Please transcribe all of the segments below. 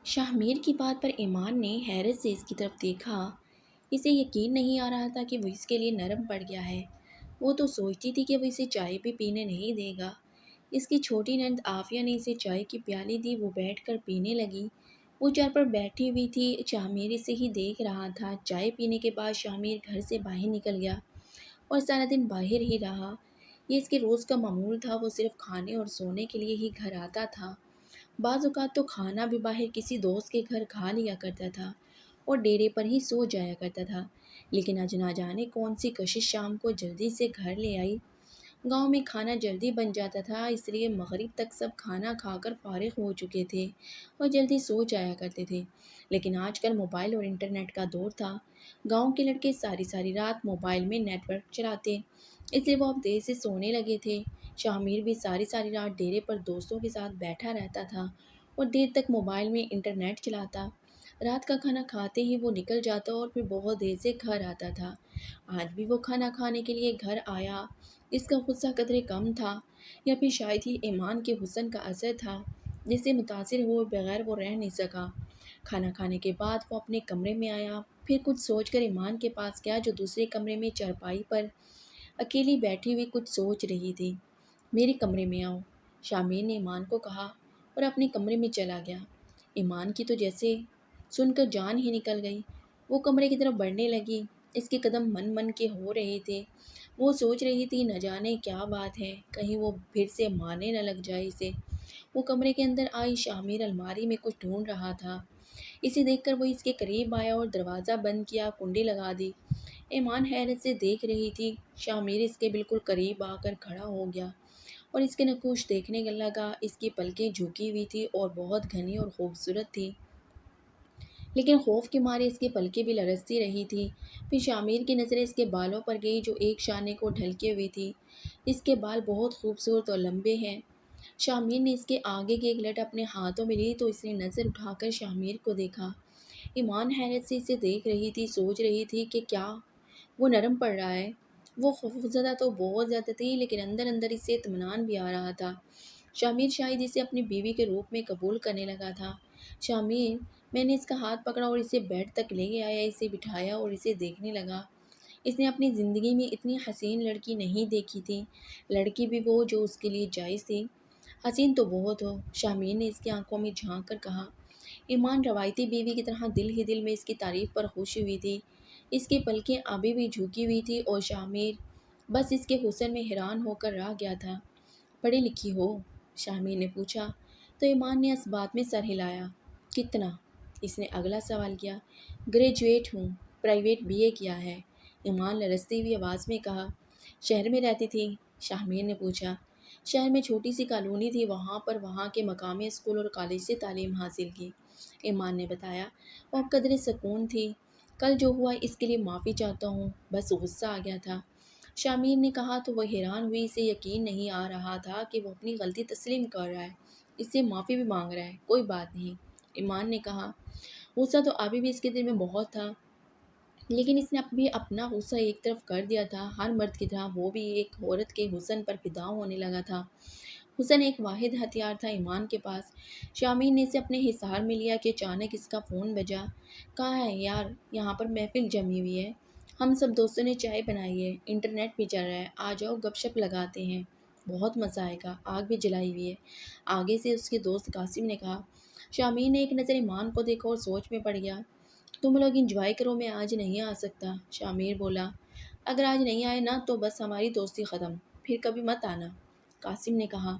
شاہمیر کی بات پر ایمان نے حیرت سے اس کی طرف دیکھا۔ اسے یقین نہیں آ رہا تھا کہ وہ اس کے لیے نرم پڑ گیا ہے۔ وہ تو سوچتی تھی کہ وہ اسے چائے بھی پینے نہیں دے گا۔ اس کی چھوٹی نند عافیہ نے اسے چائے کی پیالی دی، وہ بیٹھ کر پینے لگی۔ وہ چار پر بیٹھی ہوئی تھی، شاہمیر اسے ہی دیکھ رہا تھا۔ چائے پینے کے بعد شاہمیر گھر سے باہر نکل گیا اور سارا دن باہر ہی رہا۔ یہ اس کے روز کا معمول تھا، وہ صرف کھانے اور سونے کے لیے ہی گھر آتا تھا۔ بعض اوقات تو کھانا بھی باہر کسی دوست کے گھر کھا لیا کرتا تھا اور ڈیرے پر ہی سو جایا کرتا تھا۔ لیکن آج نہ جانے کون سی کشش شام کو جلدی سے گھر لے آئی۔ گاؤں میں کھانا جلدی بن جاتا تھا، اس لیے مغرب تک سب کھانا کھا کر فارغ ہو چکے تھے اور جلدی سو جایا کرتے تھے۔ لیکن آج کل موبائل اور انٹرنیٹ کا دور تھا۔ گاؤں کے لڑکے ساری ساری رات موبائل میں نیٹ ورک چلاتے، اس لیے وہ اب دیر سے سونے لگے تھے۔ شاہمیر بھی ساری ساری رات ڈیرے پر دوستوں کے ساتھ بیٹھا رہتا تھا اور دیر تک موبائل میں انٹرنیٹ چلاتا۔ رات کا کھانا کھاتے ہی وہ نکل جاتا اور پھر بہت دیر سے گھر آتا تھا۔ آج بھی وہ کھانا کھانے کے لیے گھر آیا۔ اس کا غصہ قدرے کم تھا، یا پھر شاید ہی ایمان کے حسن کا اثر تھا جس سے متاثر ہوئے بغیر وہ رہ نہیں سکا۔ کھانا کھانے کے بعد وہ اپنے کمرے میں آیا، پھر کچھ سوچ کر ایمان کے پاس گیا جو دوسرے کمرے میں چارپائی پر اکیلی بیٹھی ہوئی کچھ سوچ رہی تھی۔ میرے کمرے میں آؤ، شامیر نے ایمان کو کہا اور اپنے کمرے میں چلا گیا۔ ایمان کی تو جیسے سن کر جان ہی نکل گئی۔ وہ کمرے کی طرف بڑھنے لگی، اس کے قدم من من کے ہو رہے تھے۔ وہ سوچ رہی تھی نہ جانے کیا بات ہے، کہیں وہ پھر سے مارنے نہ لگ جائے اسے۔ وہ کمرے کے اندر آئی، شامیر الماری میں کچھ ڈھونڈ رہا تھا۔ اسے دیکھ کر وہ اس کے قریب آیا اور دروازہ بند کیا، کنڈی لگا دی۔ ایمان حیرت سے دیکھ رہی تھی۔ شامیر اس کے بالکل قریب آ کر کھڑا ہو گیا اور اس کے نقوش دیکھنے لگا۔ اس کی پلکیں جھکی ہوئی تھی اور بہت گھنی اور خوبصورت تھی، لیکن خوف کے مارے اس کی پلکیں بھی لرزتی رہی تھی۔ پھر شامیر کی نظریں اس کے بالوں پر گئی جو ایک شانے کو ڈھلکے ہوئے تھی۔ اس کے بال بہت خوبصورت اور لمبے ہیں۔ شامیر نے اس کے آگے کی ایک لٹ اپنے ہاتھوں میں لی تو اس نے نظر اٹھا کر شامیر کو دیکھا۔ ایمان حیرت سے اسے دیکھ رہی تھی، سوچ رہی تھی کہ کیا وہ نرم پڑ رہا ہے۔ وہ خوفزدہ تو بہت زیادہ تھی، لیکن اندر اندر اس سے اطمینان بھی آ رہا تھا۔ شامیر شاید اسے اپنی بیوی کے روپ میں قبول کرنے لگا تھا۔ شامیر، میں نے اس کا ہاتھ پکڑا اور اسے بیڈ تک لے آیا، اسے بٹھایا اور اسے دیکھنے لگا۔ اس نے اپنی زندگی میں اتنی حسین لڑکی نہیں دیکھی تھی، لڑکی بھی وہ جو اس کے لیے جائز تھی۔ حسین تو بہت ہو، شامیر نے اس کی آنکھوں میں جھانک کر کہا۔ ایمان روایتی بیوی کی طرح دل ہی دل میں اس کی تعریف پر خوش ہوئی تھی۔ اس کی پلکیں ابھی بھی جھکی ہوئی تھی اور شامیر بس اس کے حسن میں حیران ہو کر رہ گیا تھا۔ پڑھی لکھی ہو؟ شامیر نے پوچھا تو ایمان نے اس بات میں سر ہلایا۔ کتنا؟ اس نے اگلا سوال کیا۔ گریجویٹ ہوں، پرائیویٹ بی اے کیا ہے، ایمان لرزتی ہوئی آواز میں کہا۔ شہر میں رہتی تھی؟ شامیر نے پوچھا۔ شہر میں چھوٹی سی کالونی تھی، وہاں کے مقامی اسکول اور کالج سے تعلیم حاصل کی، ایمان نے بتایا۔ وہ اب قدرے سکون تھی۔ کل جو ہوا اس کے لیے معافی چاہتا ہوں، بس غصہ آ گیا تھا، شامیر نے کہا تو وہ حیران ہوئی۔ اسے یقین نہیں آ رہا تھا کہ وہ اپنی غلطی تسلیم کر رہا ہے، اس سے معافی بھی مانگ رہا ہے۔ کوئی بات نہیں، ایمان نے کہا۔ غصہ تو ابھی بھی اس کے دل میں بہت تھا، لیکن اس نے ابھی اپنا غصہ ایک طرف کر دیا تھا۔ ہر مرد کی طرح وہ بھی ایک عورت کے حسن پر فدا ہونے لگا تھا۔ حسن ایک واحد ہتھیار تھا ایمان کے پاس۔ شامیر نے اسے اپنے حصار میں لیا کہ اچانک اس کا فون بجا۔ کہاں ہے یار، یہاں پر محفل جمی ہوئی ہے، ہم سب دوستوں نے چائے بنائی ہے، انٹرنیٹ بھی چل رہا ہے، آ جاؤ گپ شپ لگاتے ہیں، بہت مزہ آئے گا، آگ بھی جلائی ہوئی ہے، آگے سے اس کے دوست قاسم نے کہا۔ شامیر نے ایک نظر ایمان کو دیکھا اور سوچ میں پڑ گیا۔ تم لوگ انجوائے کرو، میں آج نہیں آ سکتا، شامیر بولا۔ اگر آج نہیں آئے نا تو بس ہماری دوستی ختم، پھر کبھی مت آنا، قاسم نے کہا۔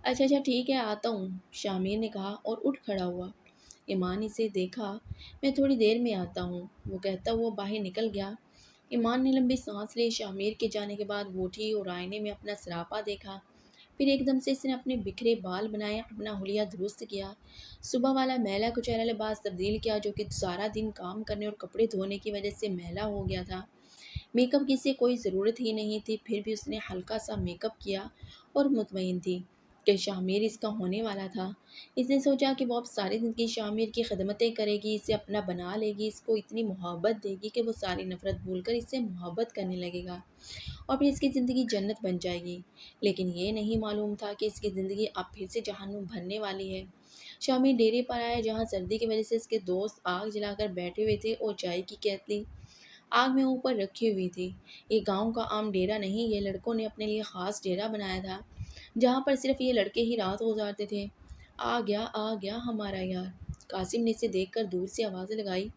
اچھا اچھا ٹھیک ہے، آتا ہوں، شامیر نے کہا اور اٹھ کھڑا ہوا۔ ایمان اسے دیکھا۔ میں تھوڑی دیر میں آتا ہوں، وہ کہتا ہوا باہر نکل گیا۔ ایمان نے لمبی سانس لی۔ شامیر کے جانے کے بعد وہ اٹھی اور آئینے میں اپنا سراپا دیکھا، پھر ایک دم سے اس نے اپنے بکھرے بال بنائے، اپنا حلیہ درست کیا، صبح والا میلا کچیلا لباس تبدیل کیا جو کہ سارا دن کام کرنے اور کپڑے دھونے کی وجہ سے میلا ہو گیا تھا۔ میک اپ کی سے کوئی ضرورت ہی نہیں تھی، پھر بھی اس نے ہلکا سا میک اپ کیا اور مطمئن تھی۔ کہ شامیر اس کا ہونے والا تھا۔ اس نے سوچا کہ وہ اب ساری زندگی شامیر کی خدمتیں کرے گی، اسے اپنا بنا لے گی، اس کو اتنی محبت دے گی کہ وہ ساری نفرت بھول کر اس سے محبت کرنے لگے گا اور پھر اس کی زندگی جنت بن جائے گی۔ لیکن یہ نہیں معلوم تھا کہ اس کی زندگی اب پھر سے جہنم بھرنے والی ہے۔ شامیر ڈیرے پر آیا جہاں سردی کی وجہ سے اس کے دوست آگ جلا کر بیٹھے ہوئے تھے اور چائے کی کیتلی آگ میں اوپر رکھی ہوئی تھی۔ یہ گاؤں کا عام ڈیرا نہیں، یہ لڑکوں نے اپنے لیے خاص ڈیرا بنایا تھا جہاں پر صرف یہ لڑکے ہی رات گزارتے تھے۔ آ گیا ہمارا یار، قاسم نے اسے دیکھ کر دور سے آوازیں لگائی۔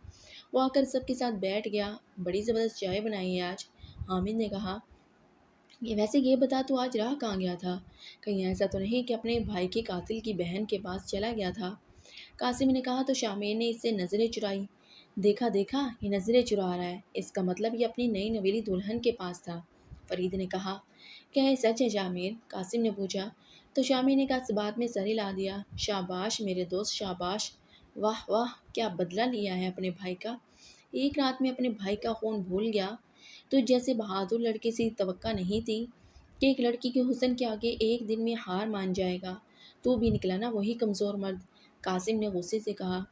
وہ آ کر سب کے ساتھ بیٹھ گیا۔ بڑی زبردست چائے بنائی ہے آج، حامد نے کہا۔ ویسے یہ بتا تو آج راہ کہاں گیا تھا؟ کہیں ایسا تو نہیں کہ اپنے بھائی کے قاتل کی بہن کے پاس چلا گیا تھا؟ قاسم نے کہا تو شامیر نے اس سے نظریں چرائی۔ دیکھا یہ نظریں چرا رہا ہے، اس کا مطلب یہ اپنی نئی نویلی دلہن کے پاس تھا، فرید نے کہا۔ کیا یہ سچ ہے شامیر؟ قاسم نے پوچھا تو شامیر نے کہا اس بات میں سر ہلا دیا۔ شاباش میرے دوست شاباش، واہ واہ کیا بدلہ لیا ہے اپنے بھائی کا، ایک رات میں اپنے بھائی کا خون بھول گیا۔ تو جیسے بہادر لڑکے سے توقع نہیں تھی کہ ایک لڑکی کے حسن کے آگے ایک دن میں ہار مان جائے گا، تو بھی نکلا نا وہی کمزور مرد، قاسم نے غصے سے کہا۔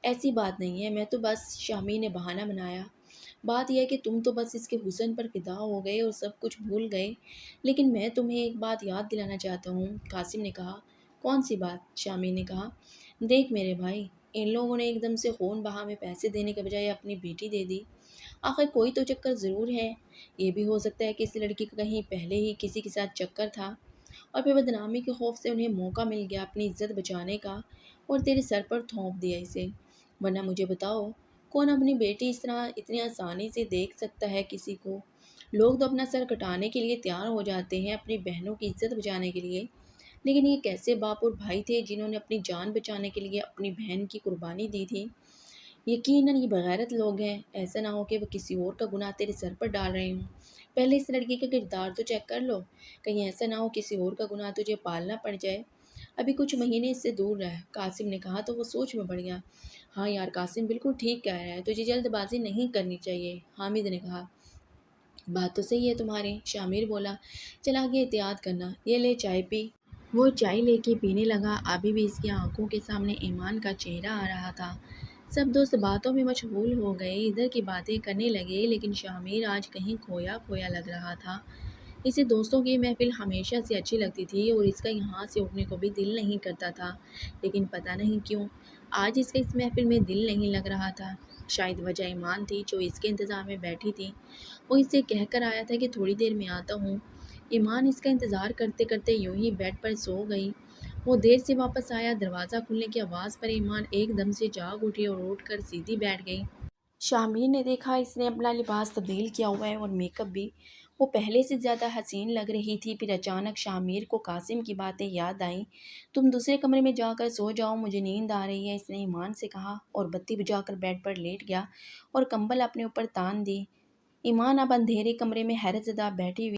ایسی بات نہیں ہے، میں تو بس، شامیر نے بہانہ بنایا۔ بات یہ ہے کہ تم تو بس اس کے حسن پر فدا ہو گئے اور سب کچھ بھول گئے، لیکن میں تمہیں ایک بات یاد دلانا چاہتا ہوں، قاسم نے کہا۔ کون سی بات؟ شامیر نے کہا۔ دیکھ میرے بھائی، ان لوگوں نے ایک دم سے خون بہا میں پیسے دینے کے بجائے اپنی بیٹی دے دی۔ آخر کوئی تو چکر ضرور ہے، یہ بھی ہو سکتا ہے کہ اس لڑکی کا کہیں پہلے ہی کسی کے ساتھ چکر تھا اور پھر بدنامی کے خوف سے انہیں موقع مل گیا اپنی عزت بچانے کا اور تیرے سر پر تھونپ دیا اسے۔ ورنہ مجھے بتاؤ، کون اپنی بیٹی اس طرح اتنی آسانی سے دیکھ سکتا ہے کسی کو؟ لوگ تو اپنا سر کٹانے کے لیے تیار ہو جاتے ہیں اپنی بہنوں کی عزت بچانے کے لیے، لیکن یہ کیسے باپ اور بھائی تھے جنہوں نے اپنی جان بچانے کے لیے اپنی بہن کی قربانی دی تھی؟ یقیناً یہ بغیرت لوگ ہیں، ایسا نہ ہو کہ وہ کسی اور کا گناہ تیرے سر پر ڈال رہے ہوں۔ پہلے اس لڑکی کا کردار تو چیک کر لو، کہیں ایسا نہ ہو کسی اور کا گناہ تجھے پالنا پڑ جائے۔ ابھی کچھ مہینے اس سے دور رہ، قاسم نے کہا تو وہ سوچ میں پڑ گیا۔ ہاں یار، قاسم بالکل ٹھیک کہہ رہا ہے، تجھے جلد بازی نہیں کرنی چاہیے، حامد نے کہا۔ بات تو صحیح ہے تمہاری، شامیر بولا۔ چل آگے احتیاط کرنا، یہ لے چائے پی۔ وہ چائے لے کے پینے لگا۔ ابھی بھی اس کی آنکھوں کے سامنے ایمان کا چہرہ آ رہا تھا۔ سب دوست باتوں میں مشغول ہو گئے، ادھر کی باتیں کرنے لگے، لیکن شامیر آج کہیں کھویا کھویا لگ رہا تھا۔ اسے دوستوں کی محفل ہمیشہ سے اچھی لگتی تھی اور اس کا یہاں سے اٹھنے کو بھی دل نہیں کرتا تھا، لیکن پتہ نہیں کیوں آج اس کا اس محفل میں دل نہیں لگ رہا تھا۔ شاید وجہ ایمان تھی جو اس کے انتظار میں بیٹھی تھی۔ وہ اس سے کہہ کر آیا تھا کہ تھوڑی دیر میں آتا ہوں۔ ایمان اس کا انتظار کرتے کرتے یوں ہی بیڈ پر سو گئی۔ وہ دیر سے واپس آیا، دروازہ کھلنے کی آواز پر ایمان ایک دم سے جاگ اٹھی اور اٹھ کر سیدھی بیٹھ گئی۔ شامیر نے دیکھا اس نے اپنا لباس تبدیل کیا ہوا ہے اور میک اپ بھی، وہ پہلے سے زیادہ حسین لگ رہی تھی۔ پھر اچانک شامیر کو قاسم کی باتیں یاد آئیں۔ تم دوسرے کمرے میں جا کر سو جاؤ، مجھے نیند آ رہی ہے، اس نے ایمان سے کہا اور بتی بجھا کر بیڈ پر لیٹ گیا اور کمبل اپنے اوپر تان دی۔ ایمان اب اندھیرے کمرے میں حیرت زدہ بیٹھی ہوئی